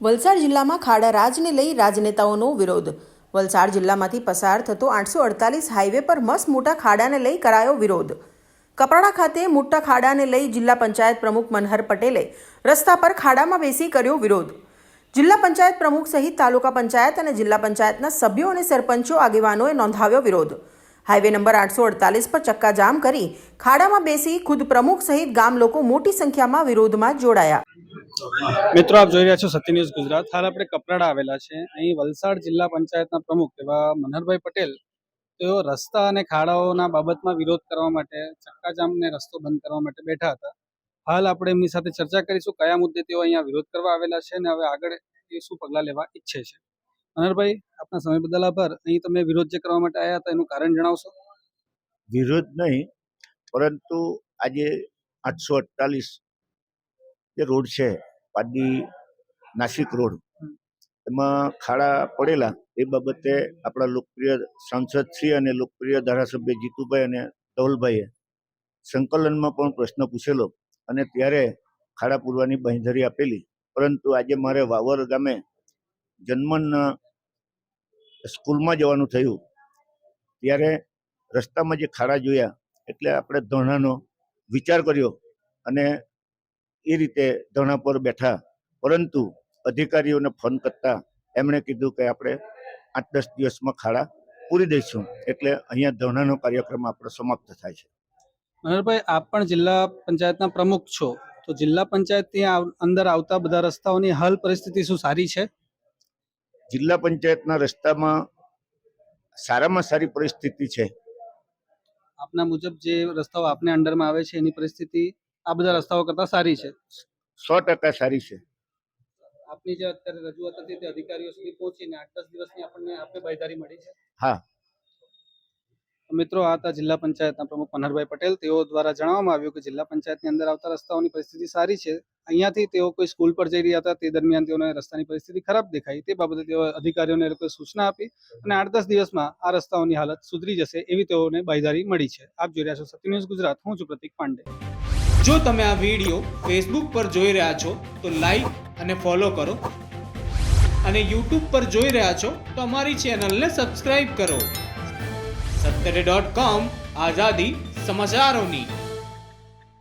વલસાડ જિલ્લામાં ખાડા રાજને લઈ રાજનેતાઓનો વિરોધ. વલસાડ જિલ્લામાંથી પસાર થતો 848 હાઈવે પર મસ્ત મોટા ખાડાને લઈ કરાયો વિરોધ. કપરાડા ખાતે મોટા ખાડાને લઈ જિલ્લા પંચાયત પ્રમુખ મનહર પટેલે રસ્તા પર ખાડામાં બેસી કર્યો વિરોધ. જિલ્લા પંચાયત પ્રમુખ સહિત તાલુકા પંચાયત અને જિલ્લા પંચાયતના સભ્યો અને સરપંચો આગેવાનોએ નોંધાવ્યો વિરોધ. હાઈવે નંબર 848 પર ચક્કાજામ કરી ખાડામાં બેસી ખુદ પ્રમુખ સહિત ગામ લોકો મોટી સંખ્યામાં વિરોધમાં જોડાયા. મિત્રો, આપ જોઈ રહ્યા છો સત્ય ન્યૂઝ ગુજરાત. હાલ આપણે કપરાડા આવેલા છે. અહીં વલસાડ જિલ્લા પંચાયતના પ્રમુખ એવા મનહરભાઈ પટેલ તેઓ રસ્તા અને ખાડાઓના બાબતમાં વિરોધ કરવા માટે ચક્કાજામને રસ્તો બંધ કરવા માટે બેઠા હતા. હાલ આપણે એમની સાથે ચર્ચા કરીશું કયા મુદ્દે તેઓ અહીંયા વિરોધ કરવા આવેલા છે અને હવે આગળ એ શું પગલાં લેવા ઈચ્છે છે. મનહરભાઈ, આપના સમય બદલ આભાર. અહીં તમે વિરોધ જે કરવા માટે આવ્યા હતા એનું કારણ જણાવશો? વિરોધ નહીં, પરંતુ આજે 848 જે રોડ છે, પાડી નાસિક રોડ, એમાં ખાડા પડેલા એ બાબતે આપણા લોકપ્રિય સાંસદ શ્રી અને લોકપ્રિય ધારાસભ્ય જીતુભાઈ અને ધવલભાઈએ સંકલનમાં પણ પ્રશ્ન પૂછેલો અને ત્યારે ખાડા પૂરવાની બાંહેધરી આપેલી. પરંતુ આજે મારે વાવર ગામે જન્મન સ્કૂલમાં જવાનું થયું ત્યારે રસ્તામાં જે ખાડા જોયા એટલે આપણે ધરણાનો વિચાર કર્યો અને એ રીતે ધરણા પર બેઠા. પરંતુ અધિકારીઓને ફોન કરતા એમણે કીધું કે આપણે 8-10 દિવસમાં ખાડા પૂરી દઈશું. એટલે અહીંયા ધરણાનો કાર્યક્રમ આપણો સમાપ્ત થાય છે. મનહરભાઈ, આપ પણ જિલ્લા પંચાયતના પ્રમુખ છો, તો જિલ્લા પંચાયતની અંદર આવતા બધા રસ્તાઓની હાલ પરિસ્થિતિ શું સારી છે? જિલ્લા પંચાયતના રસ્તામાં સારામાં સારી પરિસ્થિતિ છે. આપના મુજબ જે રસ્તાઓ આપને અંડરમાં આવે છે એની પરિસ્થિતિ આ બધા રસ્તાઓ કરતા સારી છે? 100% સારી છે. આપની જે અત્યારે રજૂઆત હતી તે અધિકારીઓ સુધી પહોંચીને 8-10 દિવસની આપને બાંહેધરી મળી છે? હા. મિત્રો, આ હતા જિલ્લા પંચાયતના પ્રમુખ મનહરભાઈ પટેલ. તેઓ દ્વારા જણાવવામાં આવ્યું કે જિલ્લા પંચાયતની અંદર આવતા રસ્તાઓની પરિસ્થિતિ સારી છે. અહીંયાથી તેઓ કોઈ સ્કૂલ પર જઈ રહ્યા હતા તે દરમિયાન તેઓને રસ્તાની પરિસ્થિતિ ખરાબ દેખાઈ. તે બાબતે તેઓ અધિકારીઓને લોકોએ સૂચના આપી અને 8-10 દિવસમાં આ રસ્તાઓની હાલત સુધરી જશે એવી તેઓને બાંહેધરી મળી છે. આપ જોઈ રહ્યા છો સત્ય ન્યૂઝ ગુજરાત. હું છું પ્રતિક પાંડે. જો તમે આ વિડીયો ફેસબુક પર જોઈ રહ્યા છો તો લાઈક અને ફોલો કરો, અને યુટ્યુબ પર જોઈ રહ્યા છો તો અમારી ચેનલને સબસ્ક્રાઇબ કરો. સત્તરે.com, આઝાદી સમાચારોની.